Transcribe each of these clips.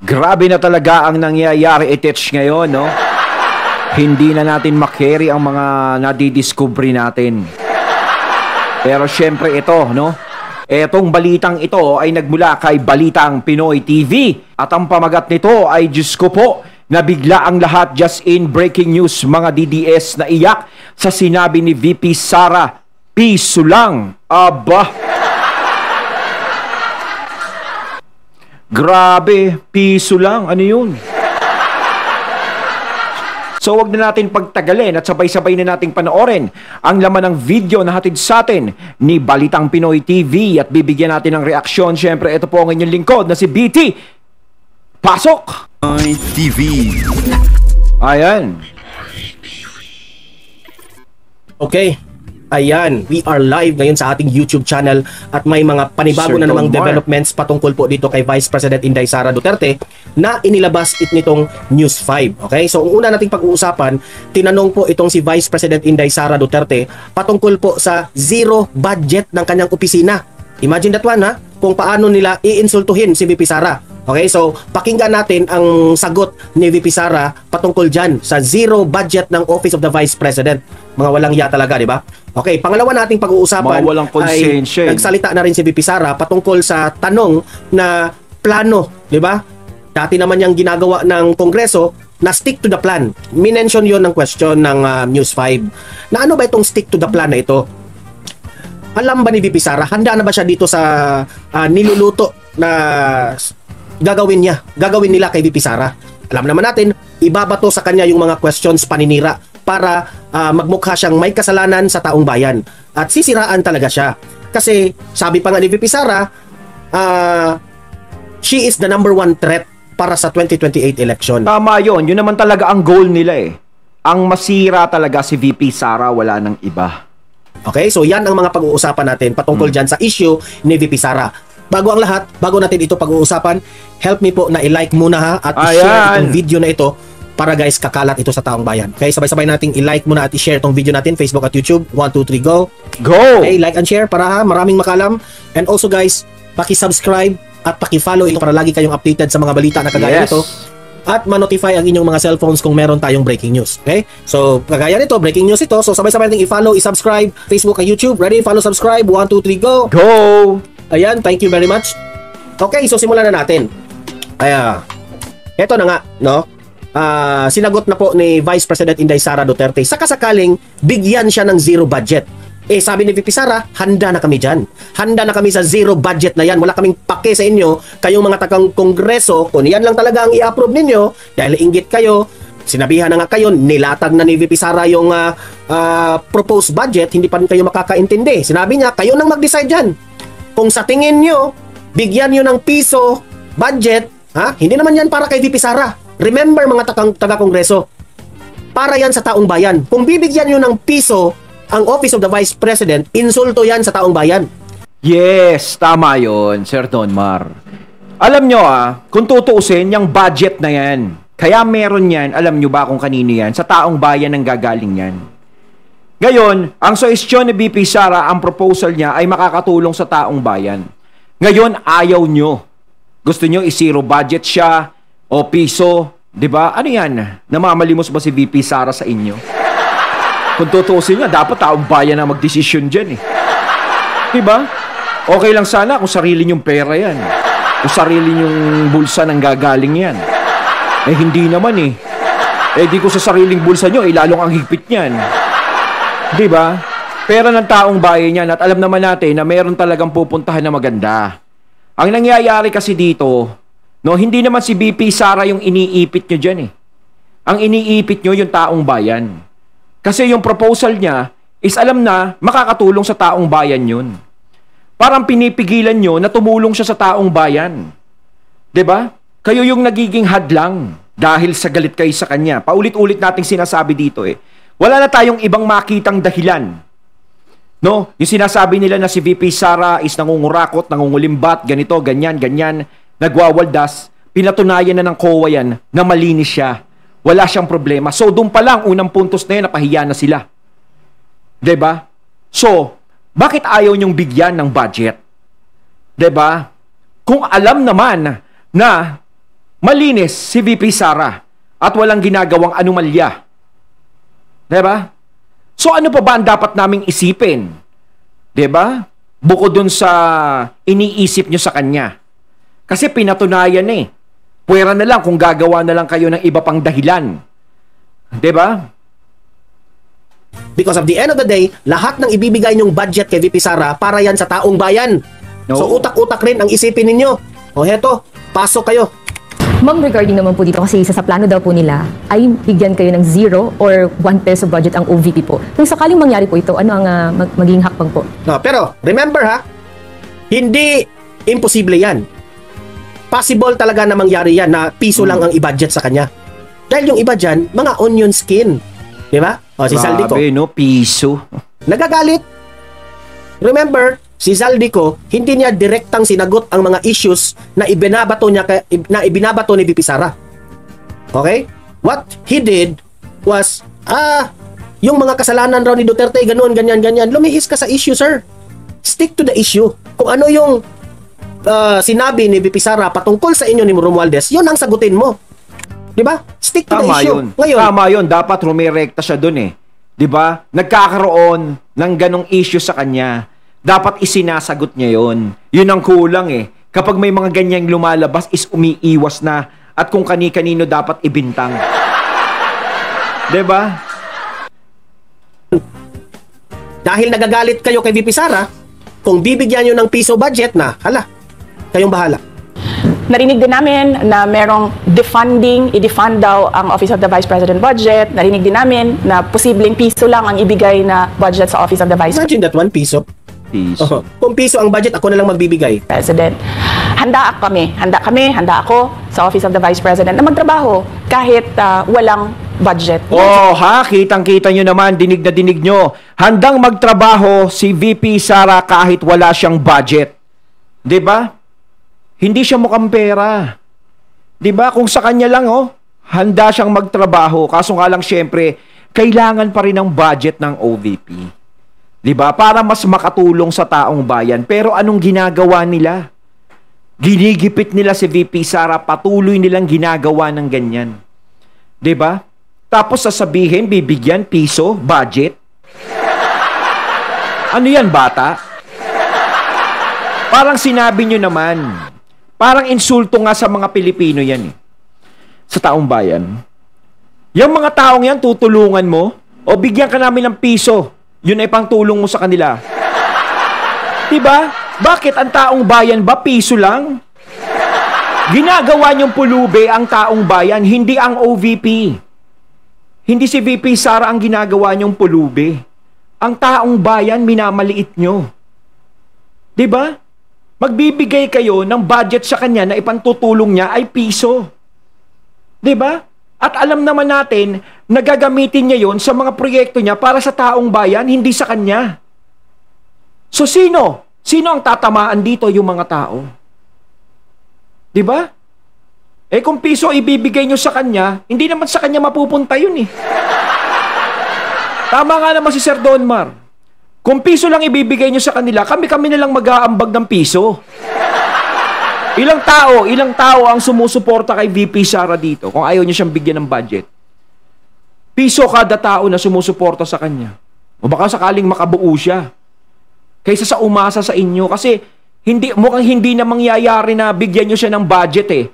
Grabe na talaga ang nangyayari itich ngayon, no? Hindi na natin makarry ang mga nadidiscovery natin. Pero syempre ito, no? Etong balitang ito ay nagmula kay Balitang Pinoy TV. At ang pamagat nito ay, Diyos ko po, nabigla ang lahat just in breaking news mga DDS na iyak sa sinabi ni VP Sara. Piso lang. Aba. Grabe, piso lang. Ano yun? So wag na natin pagtagalin at sabay-sabay na nating panoorin ang laman ng video na hatid sa atin ni Balitang Pinoy TV at bibigyan natin ng reaksyon. Siyempre, ito po ang inyong lingkod na si BT. Pasok! TV. Ayan. Okay. Ayan, we are live ngayon sa ating YouTube channel at may mga panibago na namang developments patungkol po dito kay Vice President Inday Sara Duterte na inilabas nitong News 5. Okay, so ang una nating pag-uusapan, tinanong po itong si Vice President Inday Sara Duterte patungkol po sa zero budget ng kanyang opisina. Imagine that one, ha? Kung paano nila iinsultuhin si VP Sara. Okay, so pakinggan natin ang sagot ni VP Sara patungkol dyan sa zero budget ng Office of the Vice President. Mga walang ya talaga, di ba? Okay, pangalawa nating pag-uusapan ay nagsalita na rin si VP Sara patungkol sa tanong na plano, di ba? Dati naman yung ginagawa ng Kongreso na stick to the plan. Minention yon ng question ng News 5. Na ano ba itong stick to the plan na ito? Alam ba ni VP Sara, handa na ba siya dito sa niluluto na gagawin nila kay VP Sara? Alam naman natin, ibabato sa kanya yung mga questions paninira para magmukha siyang may kasalanan sa taong bayan. At sisiraan talaga siya. Kasi sabi pa nga ni VP Sara, she is the number one threat para sa 2028 election. Tama yun. Yun naman talaga ang goal nila eh. Ang masira talaga si VP Sara, wala nang iba. Okay, so yan ang mga pag-uusapan natin patungkol dyan sa issue ni VP Sara. Bago ang lahat, bago natin ito pag-uusapan, help me po na i-like muna ha at i-share itong video na ito para guys kakalat ito sa taong bayan. Okay, sabay-sabay nating i-like muna at i-share itong video natin, Facebook at YouTube. 1, 2, 3, go! Go! Okay, like and share para maraming makalam. And also guys, paki-subscribe at paki-follow ito para lagi kayong updated sa mga balita na kagaya nito. At ma-notify ang inyong mga cellphones kung meron tayong breaking news. Okay? So, kagaya nito, breaking news ito. So, sabay-sabay nating i-follow, i-subscribe, Facebook at YouTube. Ready? Follow, subscribe. 1, 2, 3, go! Go! Ayan, thank you very much. Okay, so simulan na natin. Eto na nga, no? Sinagot na po ni Vice President Inday Sara Duterte sa kasakaling bigyan siya ng zero budget. Eh, sabi ni VP Sara, handa na kami dyan. Handa na kami sa zero budget na yan. Wala kaming pake sa inyo. Kayong mga tagang kongreso, kung yan lang talaga ang i-approve ninyo, dahil inggit kayo, sinabihan na nga kayo, nilatag na ni VP Sara yung proposed budget, hindi pa rin kayo makakaintindi. Sinabi niya, kayo nang mag-decide dyan. Kung sa tingin nyo, bigyan nyo ng piso budget, hindi naman yan para kay VP Sara. Remember mga taga-kongreso, para yan sa taong bayan. Kung bibigyan nyo ng piso ang Office of the Vice President, insulto yan sa taong bayan. Yes, tama yun, Sir Donmar. Alam nyo kung tutuusin, yung budget na yan, kaya meron yan, alam nyo ba kung kanino yan? Sa taong bayan ang gagaling yan. Ngayon, ang suhestyon ni VP Sara, ang proposal niya ay makakatulong sa taong bayan. Ngayon, ayaw nyo. Gusto nyo i-zero budget siya o piso, di ba? Ano yan? Namamalimos ba si VP Sara sa inyo? Kung tutuusin niya, dapat taong bayan na mag-desisyon dyan eh. Diba? Okay lang sana kung sarili niyong pera yan. Kung sarili niyong bulsa nang gagaling yan. Eh hindi naman eh. Eh di ko sa sariling bulsa niyo, lalong ang higpit niyan. Diba? Pera ng taong bayan yan at alam naman natin na meron talagang pupuntahan na maganda. Ang nangyayari kasi dito, no, hindi naman si VP Sara yung iniipit nyo dyan eh. Ang iniipit nyo yung taong bayan. Kasi yung proposal niya is alam na makakatulong sa taong bayan yun. Parang pinipigilan nyo na tumulong siya sa taong bayan. 'Di ba? Kayo yung nagiging hadlang dahil sa galit kayo sa kanya. Paulit-ulit nating sinasabi dito eh. Wala na tayong ibang makitang dahilan. No? Yung sinasabi nila na si VP Sara is nangungurakot, nangungulimbat, ganito, ganyan, ganyan, nagwawaldas, pinatunayan na ng COA yan na malinis siya. Wala siyang problema. So, doon pa lang, unang puntos na yun, napahiya na sila. 'Di ba? So, bakit ayaw niyong bigyan ng budget? 'Di ba? Kung alam naman na Malinis si VP Sara at walang ginagawang anomalya. Diba? So ano pa ba ang dapat naming isipin? Diba? Bukod dun sa iniisip nyo sa kanya. Kasi pinatunayan eh. Pwera na lang kung gagawa na lang kayo ng iba pang dahilan. Diba? Because of the end of the day, lahat ng ibibigay nyong budget kay VP Sara para yan sa taong bayan. No. So utak-utak rin ang isipin ninyo. O heto, pasok kayo. Ma'am, regarding naman po dito kasi isa sa plano daw po nila ay bigyan kayo ng 0 or 1 peso budget ang OVP po. Kung sakaling mangyari po ito, ano ang magiging hakbang po? No, pero remember ha, hindi imposible yan. Possible talaga na mangyari yan na piso lang ang i-budget sa kanya. Dahil yung iba dyan, mga onion skin. Di ba? O, si Zaldico. Grabe, no? Piso. Nagagalit. Remember, si Zaldico, hindi niya direktang sinagot ang mga issues na ibinabato ni VP Sara. Okay? What he did was, yung mga kasalanan raw ni Duterte, ganun, ganyan, ganyan. Lumihis ka sa issue, sir. Stick to the issue. Kung ano yung sinabi ni VP Sara patungkol sa inyo ni Romualdez, yun ang sagutin mo. Diba? Stick to the issue. Yun. Ngayon, Tama yun. Dapat rumirekta siya dun eh. Diba? Nagkakaroon ng ganong issue sa kanya. Dapat isinasagot niya yun. Yun ang kulang eh. Kapag may mga ganyang lumalabas is umiiwas na at kung kani-kanino dapat ibintang. Diba? dahil nagagalit kayo kay VP Sara, kung bibigyan nyo ng piso budget na, hala, kayong bahala. Narinig din namin na merong defunding, i-defund daw ang Office of the Vice President budget. Narinig din namin na posibleng piso lang ang ibigay na budget sa Office of the Vice Imagine that, 1 piso. Piso. Kung piso ang budget, ako na lang magbibigay. President. Handa ako sa Office of the Vice President na magtrabaho kahit walang budget. Oh, ha? Kitang-kita nyo naman, dinig na dinig nyo. Handang magtrabaho si VP Sara kahit wala siyang budget. 'Di ba? Hindi siya mukhang pera. 'Di ba? Kung sa kanya lang, handa siyang magtrabaho. Kaso nga lang, syempre, kailangan pa rin ng budget ng OVP. 'Di ba? Para mas makatulong sa taong bayan. Pero anong ginagawa nila? Ginigipit nila si VP Sara, patuloy nilang ginagawa ng ganyan. 'Di ba? Tapos sasabihin, bibigyan piso, budget. Ano yan, bata? Parang sinabi nyo naman. Parang insulto nga sa mga Pilipino yan eh. Sa taong bayan. Yung mga taong yan, tutulungan mo, o bigyan ka namin ng piso, yun ay pang tulong mo sa kanila. Diba? Bakit ang taong bayan ba piso lang? Ginagawa niyong pulube ang taong bayan, hindi ang OVP. Hindi si VP Sara ang ginagawa niyong pulube. Ang taong bayan, minamaliit nyo. Diba? Magbibigay kayo ng budget sa kanya na ipantutulong niya ay piso. Diba? At alam naman natin na gagamitin niya yon sa mga proyekto niya para sa taong bayan, hindi sa kanya. So sino? Sino ang tatamaan dito? Yung mga tao. Diba? Eh kung piso ibibigay nyo sa kanya, hindi naman sa kanya mapupunta yun eh. Tama nga naman si Sir Donmar. Kung piso lang ibibigay nyo sa kanila, kami na lang mag-aambag ng piso. Ilang tao ang sumusuporta kay VP Sara dito kung ayaw niya siyang bigyan ng budget? Piso kada tao na sumusuporta sa kanya. O baka sakaling makabuo siya. Kaysa sa umasa sa inyo. Kasi mukhang hindi na mangyayari na bigyan nyo siya ng budget eh.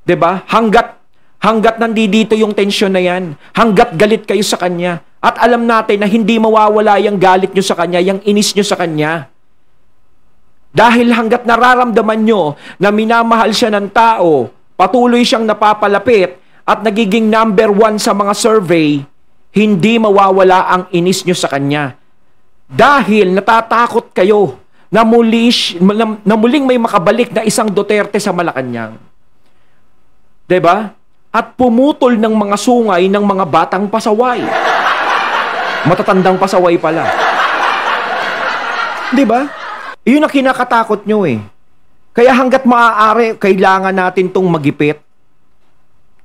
'Di ba? Hanggat nandito yung tensyon na yan, hanggat galit kayo sa kanya, at alam natin na hindi mawawala yung galit nyo sa kanya, yung inis nyo sa kanya. Dahil hanggat nararamdaman nyo na minamahal siya ng tao, patuloy siyang napapalapit at nagiging number 1 sa mga survey, hindi mawawala ang inis nyo sa kanya. Dahil natatakot kayo na muling may makabalik na isang Duterte sa Malacanang. 'Di ba? At pumutol ng mga sungay ng mga batang pasaway. Matatandang pasaway pala. 'Di ba? Iyon ang kinakatakot nyo eh. Kaya hanggat maaari, kailangan natin tong magipit.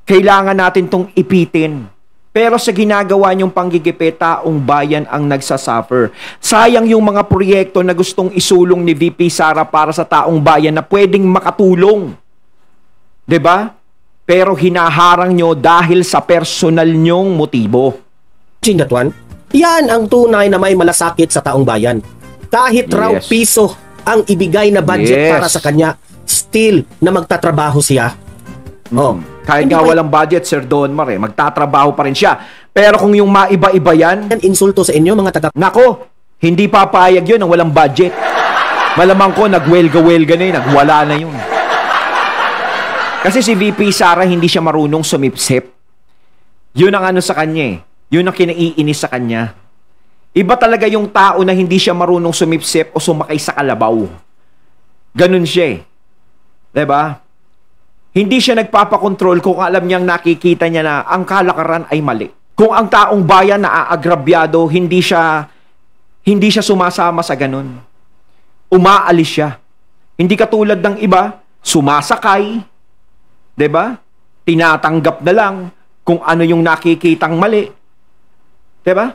Kailangan natin tong ipitin. Pero sa ginagawa nyong panggigipit, taong bayan ang nagsasuffer. Sayang yung mga proyekto na gustong isulong ni VP Sara para sa taong bayan na pwedeng makatulong. 'Di ba? pero hinaharang nyo dahil sa personal nyong motibo. Sing that one? Yan ang tunay na may malasakit sa taong bayan. Kahit raw Yes. piso ang ibigay na budget Yes. para sa kanya, still na magtatrabaho siya. Oh. Kahit Hindi nga ba- walang budget, Sir Donmar, magtatrabaho pa rin siya. Pero kung yung maiba-iba yan, Yan insulto sa inyo mga taga nako, hindi papayag yun ang walang budget. Malamang ko, nagwelga-welga na yun, nagwala na yun. Kasi si VP Sara, hindi siya marunong sumipsip. Yun ang ano sa kanya eh. Yun ang kinaiinis sa kanya. Iba talaga yung tao na hindi siya marunong sumipsip o sumakay sa kalabaw. Ganun siya eh. 'Di ba? Hindi siya nagpapakontrol kung alam niyang nakikita niya na ang kalakaran ay mali. Kung ang taong bayan naaagrabyado, hindi siya sumasama sa ganun. Umaalis siya. Hindi katulad ng iba, sumasakay, 'di ba? Tinatanggap na lang kung ano yung nakikitang mali. 'Di ba?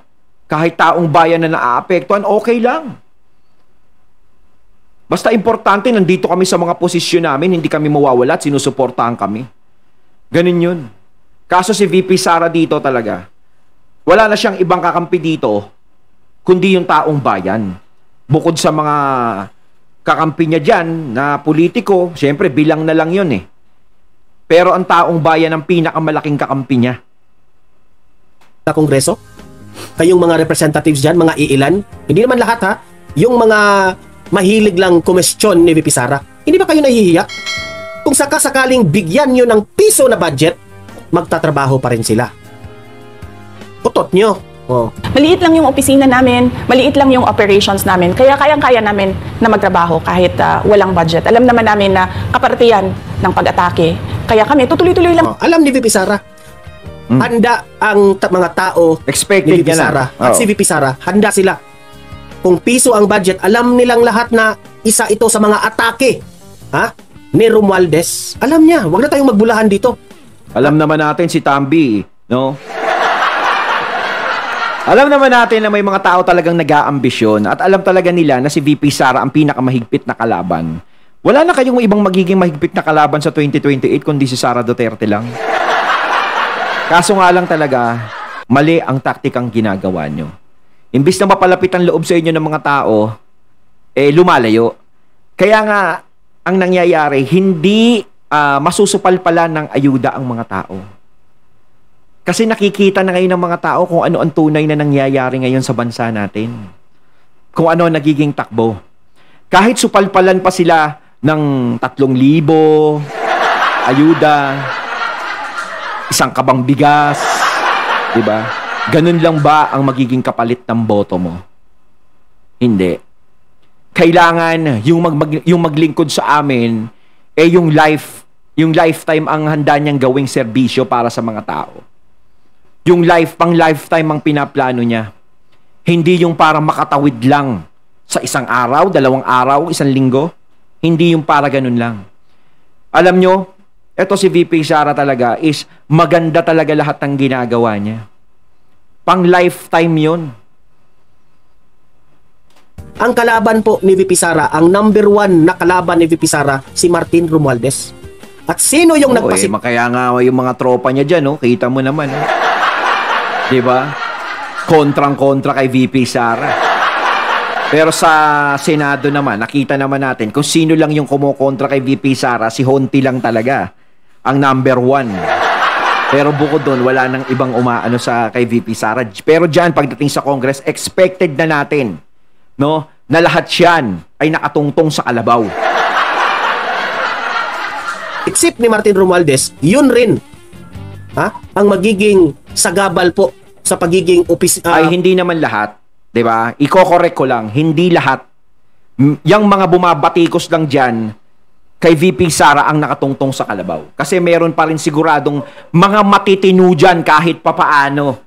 Kahit taong bayan na naaapektuhan, okay lang. Basta importante, nandito kami sa mga posisyon namin, hindi kami mawawala at sinusuportahan kami. Ganun yun. Kaso si VP Sara dito talaga, wala na siyang ibang kakampi dito, kundi yung taong bayan. Bukod sa mga kakampi niya dyan na politiko, syempre bilang na lang yun eh. Pero ang taong bayan ang pinakamalaking kakampi niya. Kongreso? Kayong mga representatives dyan, mga iilan? Hindi naman lahat ha. Yung mga mahilig lang kumestyon ni VP Sara. Hindi ba kayo nahihiya? Kung sakasakaling bigyan nyo ng piso na budget, magtatrabaho pa rin sila. Utot nyo. Oh. Maliit lang yung opisina namin, maliit lang yung operations namin, kaya kayang-kaya namin na magtrabaho kahit walang budget. Alam naman namin na kapartiyan ng pag-atake. Kaya kami, tutuloy-tuloy lang. Oh, alam ni VP Sara, handa ang mga tao Expected ni VP niya na. Sara at Oo. si VP Sara, handa sila. Kung piso ang budget, alam nilang lahat na isa ito sa mga atake ni Romualdez. Alam niya, wag na tayong magbulahan dito. Alam naman natin si Tambi, no? Alam naman natin na may mga tao talagang nag-aambisyon at alam talaga nila na si VP Sara ang pinakamahigpit na kalaban. Wala na kayong ibang magiging mahigpit na kalaban sa 2028 kundi si Sara Duterte lang. Kaso nga lang talaga, mali ang taktikang ginagawa nyo. Imbis na mapalapit ang loob sa inyo ng mga tao, lumalayo. Kaya nga, ang nangyayari, hindi masusupal pala ng ayuda ang mga tao. Kasi nakikita na ngayon ng mga tao kung ano ang tunay na nangyayari ngayon sa bansa natin. Kung ano ang nagiging takbo. Kahit supalpalan pa sila ng 3,000 ayuda, isang kabang bigas, diba? Ganun lang ba ang magiging kapalit ng boto mo? Hindi. Kailangan yung maglingkod sa amin yung lifetime ang handa niyang gawing serbisyo para sa mga tao. Yung pang-lifetime ang pinaplano niya. Hindi yung para makatawid lang sa isang araw, 2 araw, 1 linggo. Hindi yung para ganun lang. Alam nyo, eto si VP Sara talaga is maganda talaga lahat ng ginagawa niya. Pang-lifetime yun. Ang kalaban po ni VP Sara, ang number 1 na kalaban ni VP Sara, si Martin Romualdez. At sino yung Kaya nga yung mga tropa niya dyan, kita mo naman. Diba? Kontrang-kontra kay VP Sara. Pero sa Senado naman, nakita naman natin kung sino lang yung kumukontra kay VP Sara, si Honti lang talaga ang number 1. Pero bukod doon, wala nang ibang umaano sa kay VP Sara. Pero dyan, pagdating sa Congress, expected na natin, no, na lahat yan ay nakatungtong sa kalabaw. Except ni Martin Romualdez, yun rin ang magiging sagabal po sa pagiging ay hindi naman lahat, 'di ba? Iko-correct ko lang, hindi lahat. Yang mga bumabatikos lang diyan kay VP Sara ang nakatungtong sa kalabaw. Kasi meron pa rin siguradong mga matitino diyan kahit papaano.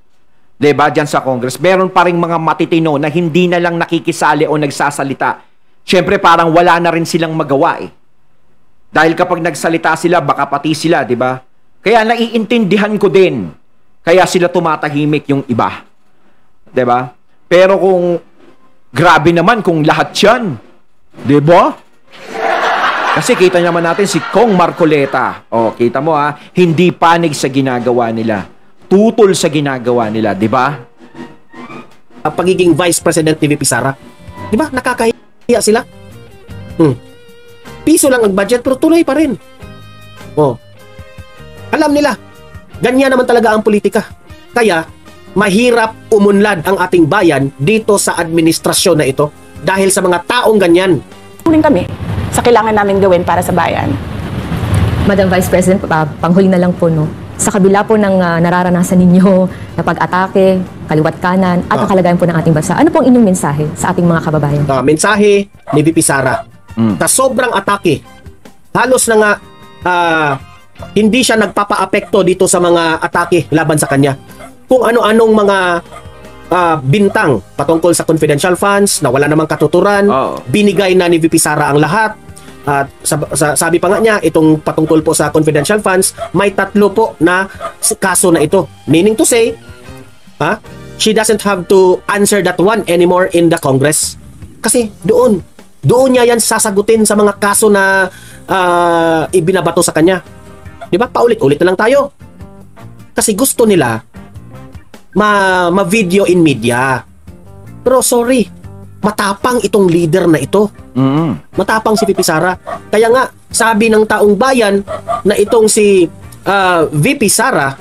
'Di ba? Diyan sa Congress, meron pa ring mga matitino na hindi na lang nakikisali o nagsasalita. Syempre parang wala na rin silang magawa eh. Dahil kapag nagsalita sila, baka pati sila, 'di ba? Kaya naiintindihan ko din. Kaya sila tumatahimik yung iba. 'Di ba? Pero kung grabe naman kung lahat 'yan, 'di ba? Kasi kita naman natin si Kong Marcoleta. O, kita mo ha, hindi panig sa ginagawa nila. Tutol sa ginagawa nila, di ba? Pagiging Vice President ni VP Sara. Di ba? Nakakahiya sila. Piso lang ang budget pero tuloy pa rin. Oh. Alam nila, ganyan naman talaga ang politika. Kaya, mahirap umunlad ang ating bayan dito sa administrasyon na ito dahil sa mga taong ganyan. Tuloy kami sa kailangan namin gawin para sa bayan. Madam Vice President, panghuli na lang po, no? Sa kabila po ng nararanasan ninyo na pag-atake, kaliwat kanan, at ang kalagayan po ng ating bansa, ano pong inyong mensahe sa ating mga kababayan? Mensahe ni VP Sara. Sa sobrang atake, halos na nga hindi siya nagpapa-apekto dito sa mga atake laban sa kanya. Kung ano-anong mga bintang patungkol sa confidential funds na wala namang katuturan, binigay na ni VP Sara ang lahat. At sabi pa nga niya, itong patungkol po sa confidential funds, may 3 po na kaso na ito. Meaning to say, she doesn't have to answer that one anymore in the Congress. Kasi doon niya yan sasagutin sa mga kaso na ibinabato sa kanya. Di ba? Paulit-ulit na lang tayo. Kasi gusto nila ma-video in media. Pero sorry, matapang itong leader na ito. Matapang si VP Sara. Kaya nga, sabi ng taong bayan na itong si VP Sara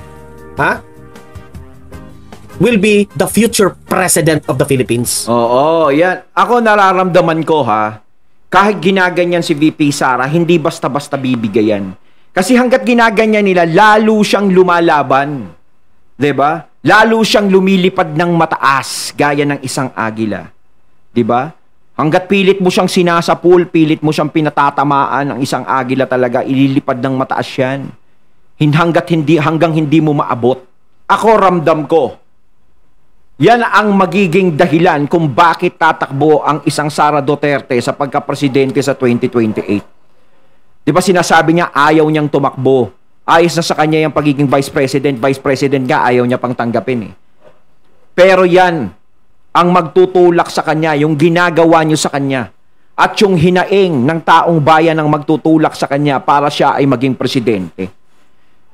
will be the future president of the Philippines. Oo, yan. Ako nararamdaman ko kahit ginaganyan si VP Sara, hindi basta-basta bibigayan. Kasi hanggat ginaganyan nila, lalo siyang lumalaban. 'Di ba? Lalo siyang lumilipad ng mataas gaya ng isang agila. 'Di ba? Hanggat pilit mo siyang sinasapul, pilit mo siyang pinatatamaan ng isang agila talaga, ililipad ng mataas 'yan. Hanggang hindi mo maabot. Ako ramdam ko. Yan ang magiging dahilan kung bakit tatakbo ang isang Sara Duterte sa pagka-presidente sa 2028. 'Di ba sinasabi niya ayaw niyang tumakbo. Ayos na sa kanya yung pagiging vice president nga, ayaw niya pang tanggapin Pero yan, ang magtutulak sa kanya, yung ginagawa niyo sa kanya, at yung hinaing ng taong bayan ang magtutulak sa kanya para siya ay maging presidente.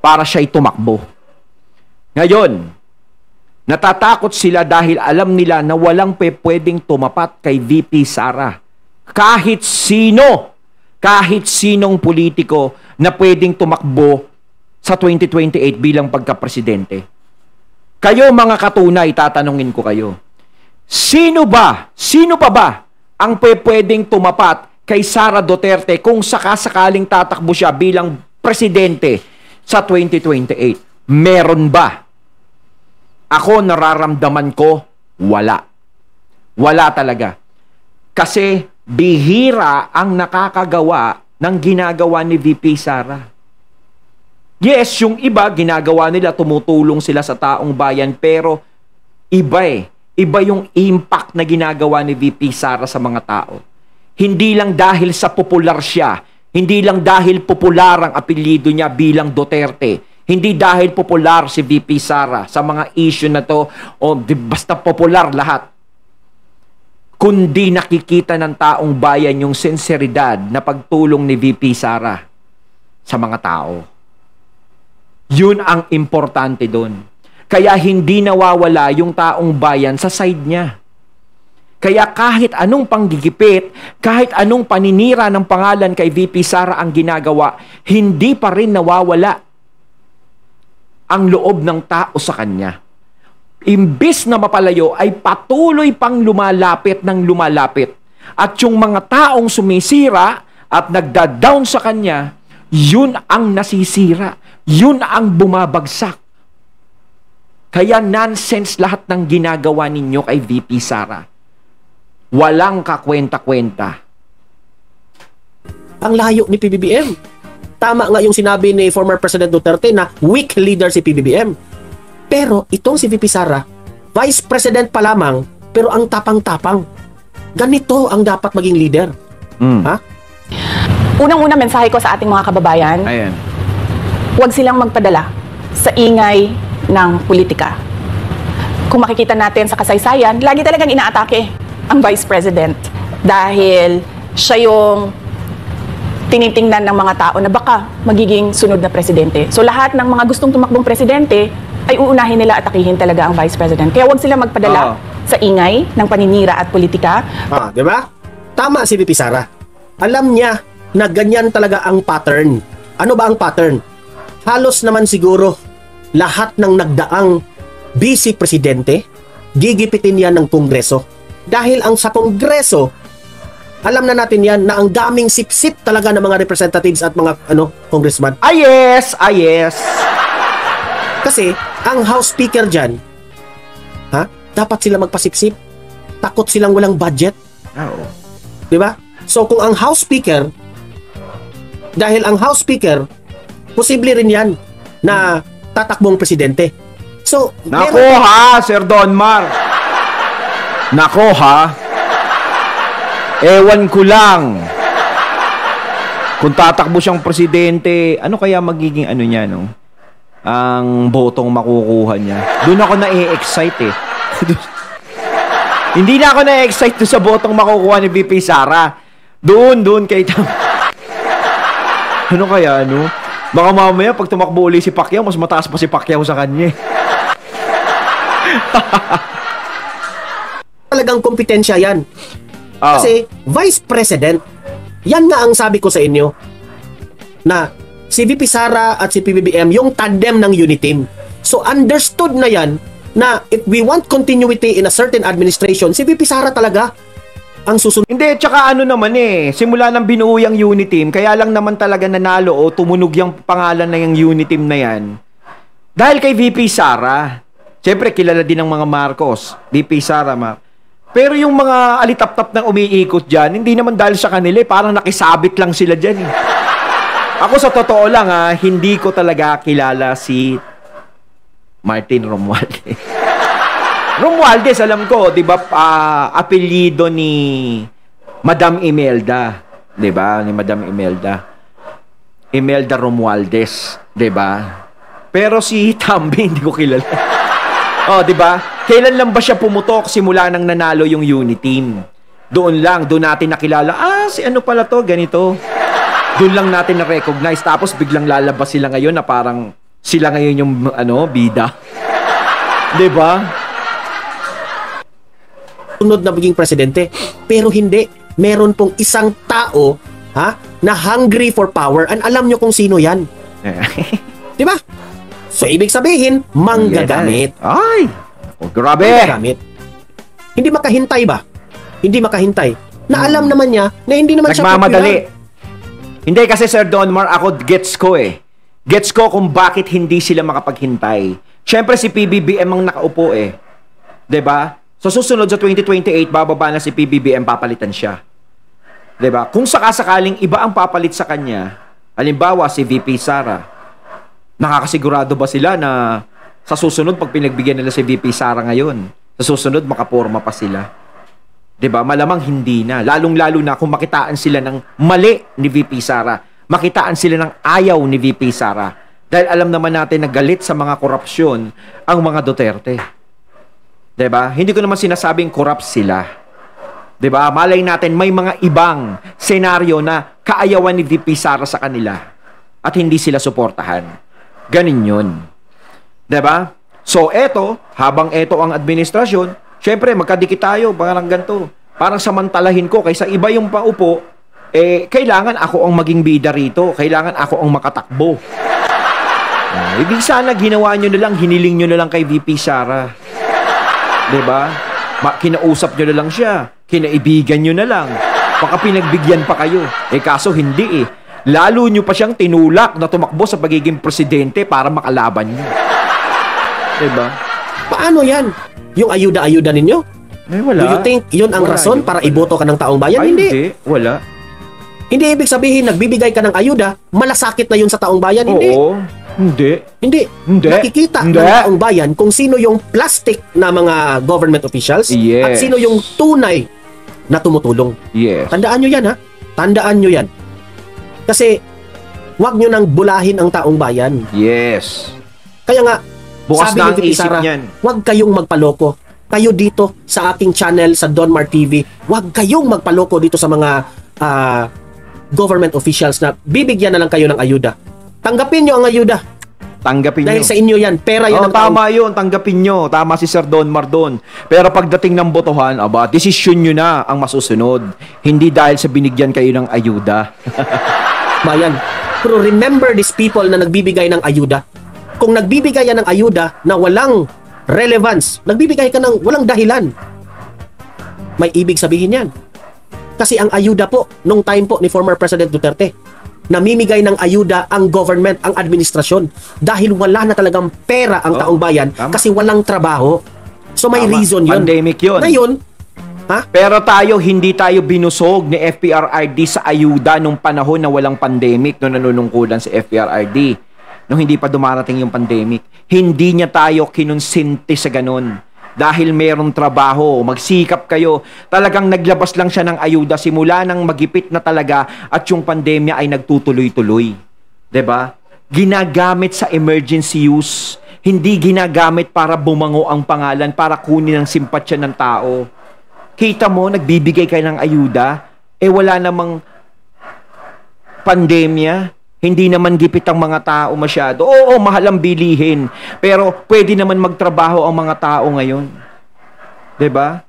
Para siya ay tumakbo. Ngayon, natatakot sila dahil alam nila na walang pwedeng tumapat kay VP Sara. Kahit sinong politiko na pwedeng tumakbo sa 2028 bilang pagka-presidente. Kayo mga katunay, tatanungin ko kayo. Sino pa ba ang pwedeng tumapat kay Sara Duterte kung sakasakaling tatakbo siya bilang presidente sa 2028? Meron ba? Ako nararamdaman ko, wala. Wala talaga. Kasi bihira ang nakakagawa ng ginagawa ni VP Sara. Yes, yung iba, ginagawa nila, tumutulong sila sa taong bayan, pero iba Iba yung impact na ginagawa ni VP Sara sa mga tao. Hindi lang dahil sa popular siya, hindi lang dahil popular ang apelyido niya bilang Duterte, hindi dahil popular si VP Sara sa mga issue na to, o basta popular lahat. Kundi nakikita ng taong bayan yung sinseridad na pagtulong ni VP Sara sa mga tao. Yun ang importante doon. Kaya hindi nawawala yung taong bayan sa side niya. Kaya kahit anong panggigipit, kahit anong paninira ng pangalan kay VP Sara ang ginagawa, hindi pa rin nawawala ang loob ng tao sa kanya. Imbis na mapalayo ay patuloy pang lumalapit ng lumalapit. At yung mga taong sumisira at nagda-down sa kanya, yun ang nasisira. Yun ang bumabagsak. Kaya nonsense lahat ng ginagawa ninyo kay VP Sara. Walang kakwenta-kwenta. Ang layo ni PBBM. Tama nga yung sinabi ni former President Duterte na weak leader si PBBM. Pero itong si VP Sara, Vice President pa lamang, pero ang tapang-tapang. Ganito ang dapat maging leader. Ha? Unang-una mensahe ko sa ating mga kababayan, Ayan. huwag silang magpadala sa ingay ng politika. Kung makikita natin sa kasaysayan, lagi talagang inaatake ang Vice President dahil siya yung tinitingnan ng mga tao na baka magiging sunod na presidente. So lahat ng mga gustong tumakbong presidente ay uunahin nila at atakihin talaga ang Vice President. Kaya huwag sila magpadala sa ingay ng paninira at politika. Di ba? Tama si VP Sara. Alam niya na ganyan talaga ang pattern. Ano ba ang pattern? Halos naman siguro lahat ng nagdaang vice presidente, gigipitin yan ng Kongreso. Dahil ang sa Kongreso, alam na natin yan na ang daming sip-sip talaga ng mga representatives at mga congressman. Yes! Kasi ang House Speaker dyan, dapat sila magpasip-sip. Takot silang walang budget. Di ba? So kung ang House Speaker, dahil ang House Speaker, posible rin yan na tatakbong presidente. So, Nako ha, Sir Donmar. Nako ha. Ewan ko lang. Kung tatakbo siyang presidente, ano kaya magiging niya, no? Ang botong makukuha niya. Doon ako na-excite eh. Hindi na ako na-excite sa botong makukuha ni VP Sara. Doon kay Tam. Ano kaya, no? Baka mamaya pag tumakbo uli si Pacquiao, mas mataas pa si Pacquiao sa kanya. Talagang kompetensya yan. Kasi Vice President, yan nga ang sabi ko sa inyo, na si VP Sara at si PBBM, yung tandem ng Uniteam. So understood na yan na if we want continuity in a certain administration, si VP Sara talaga ang susunod. Hindi, tsaka naman simula nang binuo yung Uniteam, kaya lang naman talaga nanalo o tumunog yung pangalan na yung Uniteam na yan. Dahil kay VP Sara. Siyempre, kilala din ng mga Marcos, VP Sara, Pero yung mga alitap-tap ng umiikot dyan, hindi naman dahil sa kanila, parang nakisabit lang sila dyan. Ako sa totoo lang, hindi ko talaga kilala si Martin Romualdez. Romualdez, alam ko, di ba, apelyido ni Madam Imelda. Di ba? Ni Madam Imelda. Imelda Romualdez. Di ba? Pero si Tambi, hindi ko kilala. Di ba? Kailan lang ba siya pumutok simula nang nanalo yung Uniteam? Doon natin nakilala, si ano pala to, ganito. Doon lang natin na-recognize. Tapos biglang lalabas sila ngayon na parang sila ngayon yung, bida. Diba? Sunod na maging presidente. Pero hindi. Meron pong isang tao, na hungry for power. And alam nyo kung sino yan. Diba? So, ibig sabihin, manggagamit. Ay! Grabe! Manggagamit. Hindi makahintay ba? Hindi makahintay. Na alam naman niya na hindi naman siya nagmamadali. Hindi kasi Sir Donmar, ako gets ko Gets ko kung bakit hindi sila makapaghintay. Siyempre si PBBM ang nakaupo 'Di ba? So susunod sa 2028, bababa na si PBBM, papalitan siya. 'Di ba? Kung sakasakaling iba ang papalit sa kanya, halimbawa si VP Sara, nakakasigurado ba sila na sa susunod pag pinagbigyan nila si VP Sara ngayon, sa susunod makaporma pa sila? 'Di ba? Malamang hindi na. Lalong-lalo na kung makitaan sila ng mali ni VP Sara. Makitaan sila ng ayaw ni VP Sara. Dahil alam naman natin na galit sa mga korupsyon ang mga Duterte. 'Di ba? Hindi ko naman sinasabing corrupt sila. 'Di ba? Malay natin may mga ibang senaryo na kaayawan ni VP Sara sa kanila at hindi sila suportahan. Ganon 'yun. 'Di ba? So habang eto ang administrasyon, syempre magkadikit tayo, parang ganito. Parang samantalahin ko kaysa iba yung paupo, kailangan ako ang maging bida rito. Kailangan ako ang makatakbo. Ibig sana ginawa nyo na lang, hiniling nyo na lang kay VP Sara. 'Di ba? Kinausap nyo na lang siya. Kinaibigan nyo na lang. Baka pinagbigyan pa kayo. Kaso hindi Lalo nyo pa siyang tinulak na tumakbo sa pagiging presidente para makalaban nyo. 'Di ba? Paano yan? Yung ayuda-ayuda ninyo? Wala. Do you think yun ang rason para iboto ka ng taong bayan? Hindi. Wala. Hindi ibig sabihin, nagbibigay ka ng ayuda, malasakit na yun sa taong bayan? Hindi. Oo. Hindi. Nakikita ng taong bayan kung sino yung plastic na mga government officials at sino yung tunay na tumutulong. Yes. Tandaan nyo yan, Tandaan nyo yan. Kasi, wag nyo nang bulahin ang taong bayan. Yes. Kaya nga, bukas sabi na ni ang VP isip Sara, niyan. wag kayong magpaloko. Kayo dito sa aking channel sa Donmar TV, wag kayong magpaloko dito sa mga government officials na bibigyan na lang kayo ng ayuda. Tanggapin nyo ang ayuda. Tanggapin Dahil nyo. sa inyo yan. Pera yan. Oh, tama yun, tanggapin nyo. Tama si Sir Don Mardon. Pero pagdating ng botohan, desisyon nyo na ang masusunod. Hindi dahil sa binigyan kayo ng ayuda. Bayan. Pero remember these people na nagbibigay ng ayuda. Kung nagbibigay yan ng ayuda na walang relevance, nagbibigay ka ng walang dahilan, may ibig sabihin yan. Kasi ang ayuda po, nung time po ni former President Duterte, namimigay ng ayuda ang government, ang administrasyon. Dahil wala na talagang pera ang taong bayan kasi walang trabaho. So may reason yun. Pandemic yun. Ngayon, Pero hindi tayo binusog ni FPRRD sa ayuda nung panahon na walang pandemic, nung nanunungkulan sa FPRRD. Nung hindi pa dumarating yung pandemic. Hindi niya tayo kinonsinti sa ganun. Dahil merong trabaho, magsikap kayo. Talagang naglabas lang siya ng ayuda simula nang magipit na talaga at yung pandemya ay nagtutuloy-tuloy. 'Di ba? Ginagamit sa emergency use. Hindi ginagamit para bumango ang pangalan, para kunin ang simpatsya ng tao. Kita mo, nagbibigay kayo ng ayuda, wala namang pandemya. Hindi naman gipit ang mga tao masyado. Oo, mahal ang bilihin. Pero pwede naman magtrabaho ang mga tao ngayon. 'Di ba?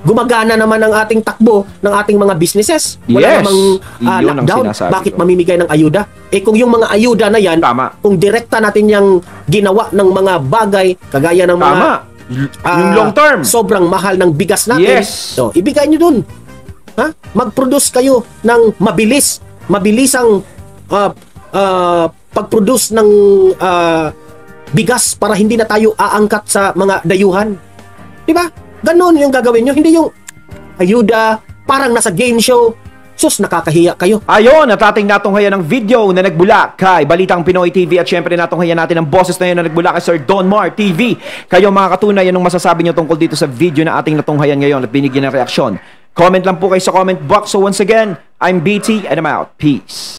gumagana naman ang ating takbo ng ating mga businesses. Wala Yes. namang Yun ang lockdown. sinasabi Bakit ko. mamimigay ng ayuda? Kung yung mga ayuda na yan, Tama. kung direkta natin yung ginawa ng mga bagay, kagaya ng mga Tama. Yung long term. sobrang mahal ng bigas natin. Yes. So, ibigay nyo dun. Ha? Mag-produce kayo ng mabilisang pag-produce ng bigas para hindi na tayo aangkat sa mga dayuhan. Di ba? Ganon yung gagawin nyo. Hindi yung ayuda, parang nasa game show. Sus, nakakahiya kayo. Ayon, at ating natunghayan ng video na nagbula kay Balitang Pinoy TV at syempre natunghayan natin ang boses na yun na nagbula kay Sir Don Mar TV. Kayo mga katunayan, anong masasabi nyo tungkol dito sa video na ating natunghayan ngayon at binigyan ng reaksyon? Comment lang po kayo sa comment box. So once again, I'm BT and I'm out. Peace.